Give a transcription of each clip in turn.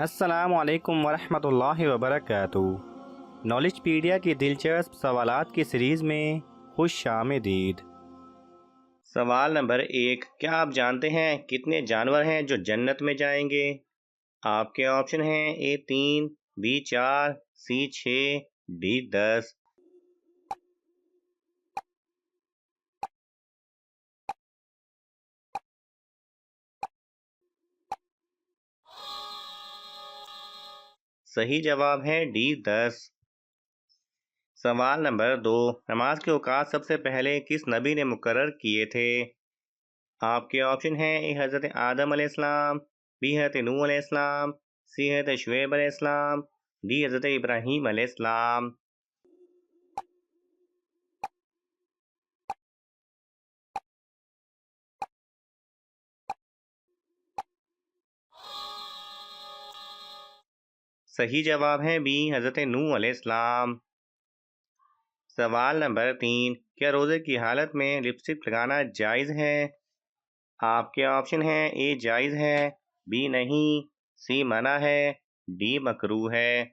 अस्सलाम वालेकुम वरहमतुल्लाहि वबरकातुहू। नॉलेजपीडिया की दिलचस्प सवालात की सीरीज़ में खुश आमदीद। सवाल नंबर 1, क्या आप जानते हैं कितने जानवर हैं जो जन्नत में जाएंगे? आपके ऑप्शन हैं A 3, B 4, C 6, D 10। सही जवाब है D 10। सवाल नंबर 2, नमाज के औकात सबसे पहले किस नबी ने मुकर्रर किए थे? आपके ऑप्शन हैं ए हज़रत आदम अलैहिस्सलाम, बी हज़रत नूह अलैहिस्सलाम, सी हज़रत शुएब अलैहिस्सलाम, डी हज़रत इब्राहीम अलैहिस्सलाम। सही जवाब है बी हज़रत नूह अलैहिस्सलाम। सवाल नंबर 3, क्या रोज़े की हालत में लिपस्टिक लगाना जायज़ है? आपके ऑप्शन हैं ए जायज़ है, बी नहीं, सी मना है, डी मकरूह है।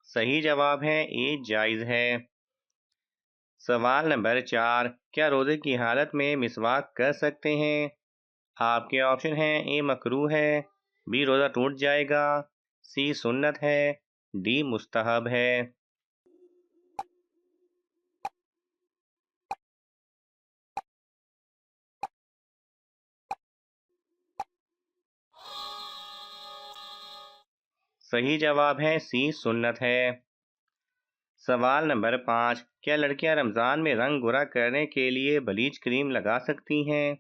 सही जवाब है ए जायज़ है। सवाल नंबर 4, क्या रोज़े की हालत में मिसवाक कर सकते हैं? आपके ऑप्शन हैं ए मकरूह है, बी रोज़ा टूट जाएगा, सी सुन्नत है, डी मुस्तहब है। सही जवाब है सी सुन्नत है। सवाल नंबर 5, क्या लड़कियां रमज़ान में रंग गोरा करने के लिए ब्लीच क्रीम लगा सकती हैं?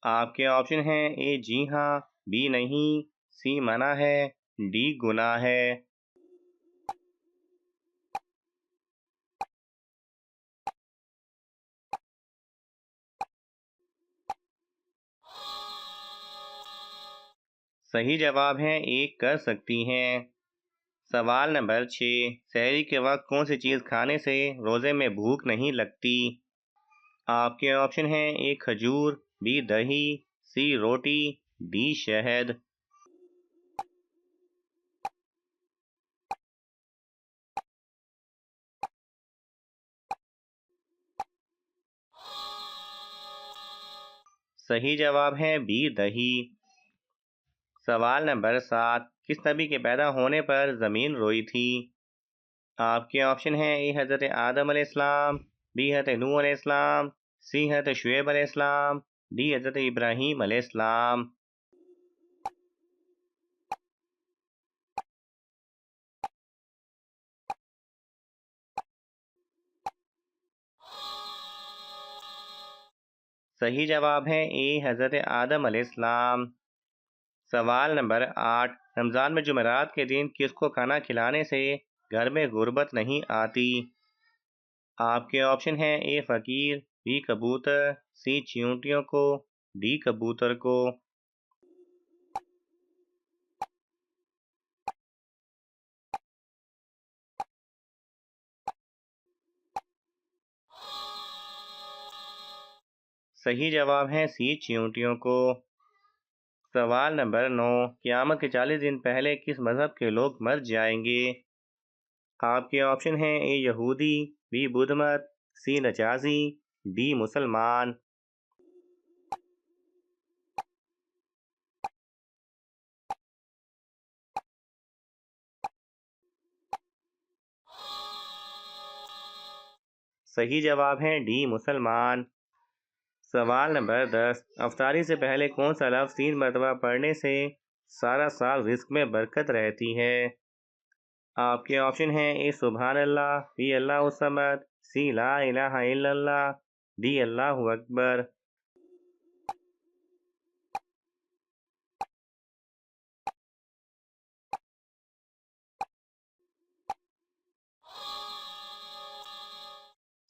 आपके ऑप्शन हैं ए जी हाँ, बी नहीं, सी मना है, डी गुनाह है। सही जवाब है ए कर सकती हैं। सवाल नंबर 6, सहरी के वक्त कौन सी चीज़ खाने से रोज़े में भूख नहीं लगती? आपके ऑप्शन हैं ए खजूर, बी दही, सी रोटी, डी शहद। सही जवाब है बी दही। सवाल नंबर 7, किस नबी के पैदा होने पर ज़मीन रोई थी? आपके ऑप्शन हैं ए हज़रत आदम अलैहिस्सलाम, बी हज़रत नूह अलैहिस्सलाम, सी हज़रत शुएब अलैहिस्सलाम, डी हज़रत इब्राहीम अलैहिस्सलाम। सही जवाब है ए हज़रत आदम अलैहिस्सलाम। सवाल नंबर 8, रमज़ान में जुमेरात के दिन किसको खाना खिलाने से घर में गुर्बत नहीं आती? आपके ऑप्शन हैं ए फ़कीर, बी कबूतर, सी चींटियों को, डी कबूतर को। सही जवाब है सी चींटियों को। सवाल नंबर 9, क़यामत के 40 दिन पहले किस मज़हब के लोग मर जाएंगे? आपके ऑप्शन हैं ए यहूदी, बी बुधमत, सी नचाजी, डी मुसलमान। सही जवाब है डी मुसलमान। सवाल नंबर 10, अफ्तारी से पहले कौन सा लफ्ज़ 3 मरतबा पढ़ने से सारा साल रिस्क में बरकत रहती है? आपके ऑप्शन हैं ए सुबहान अल्लाह, बी अल्लाहु समद, सी ला इलाहा इल्लल्लाह, डी अल्लाहु अकबर।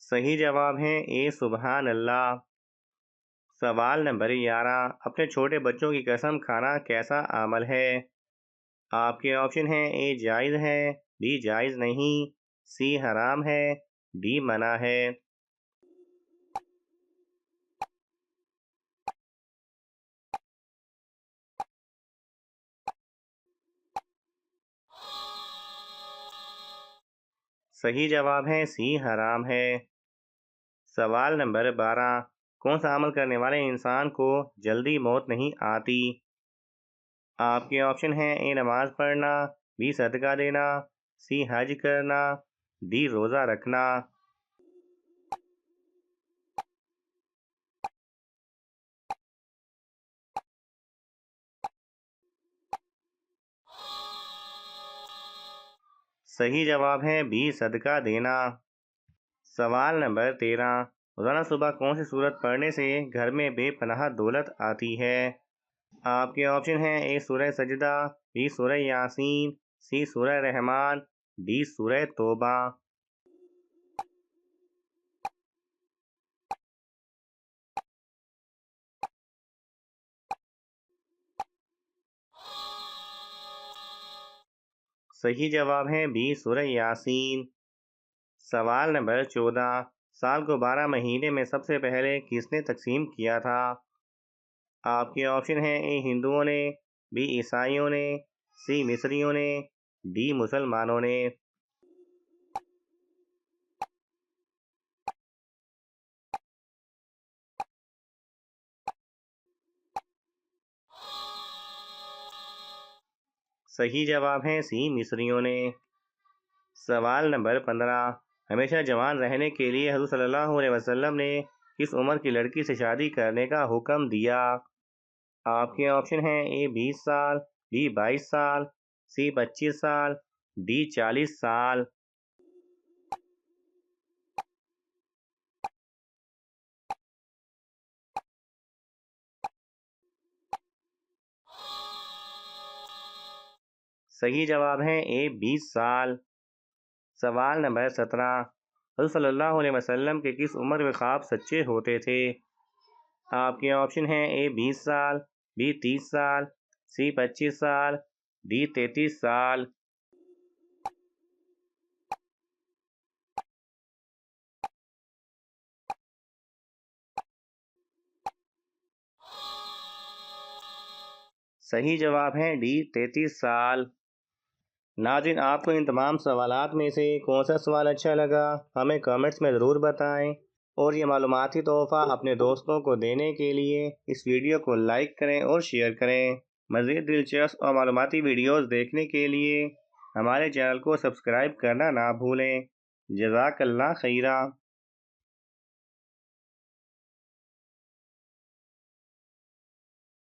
सही जवाब है ए सुबहान अल्लाह। सवाल नंबर 11, अपने छोटे बच्चों की कसम खाना कैसा अमल है? आपके ऑप्शन हैं ए जायज़ है, बी जायज़ नहीं, सी हराम है, डी मना है। सही जवाब है सी हराम है। सवाल नंबर 12, कौन सा अमल करने वाले इंसान को जल्दी मौत नहीं आती? आपके ऑप्शन हैं ए नमाज पढ़ना, बी सदका देना, सी हज करना, डी रोज़ा रखना। सही जवाब है बी सदका देना। सवाल नंबर 13, रोज़ाना सुबह कौन सी सूरत पढ़ने से घर में बेपनाह दौलत आती है? आपके ऑप्शन हैं ए सूरह सजदा, बी सूरह यासीन, सी सूरह रहमान, डी सूरह तौबा। सही जवाब है बी सूरह यासीन। सवाल नंबर 14, साल को 12 महीने में सबसे पहले किसने तकसीम किया था? आपके ऑप्शन हैं ए हिंदुओं ने, बी ईसाइयों ने, सी मिस्रियों ने, डी मुसलमानों ने। सही जवाब है सी मिस्रियों ने। सवाल नंबर 15, हमेशा जवान रहने के लिए हज़रत सल्लल्लाहु अलैहि वसल्लम ने किस उम्र की लड़की से शादी करने का हुक्म दिया? आपके ऑप्शन हैं ए 20 साल, बी 22 साल, सी 25 साल, डी 40 साल। सही जवाब है ए 20 साल। सवाल नंबर 17, हज़रत सल्लल्लाहु अलैहि वसल्लम के किस उम्र में ख्वाब सच्चे होते थे? आपके ऑप्शन हैं ए 20 साल, बी 30 साल, सी 25 साल, डी 33 साल। सही जवाब है डी 33 साल। नाज़रीन, आपको इन तमाम सवालात में से कौन सा सवाल अच्छा लगा हमें कमेंट्स में ज़रूर बताएं, और ये मालूमाती तोहफ़ा अपने दोस्तों को देने के लिए इस वीडियो को लाइक करें और शेयर करें। मज़ीद दिलचस्प और मालूमाती वीडियोज़ देखने के लिए हमारे चैनल को सब्सक्राइब करना ना भूलें। जज़ाकल्लाह खैरा।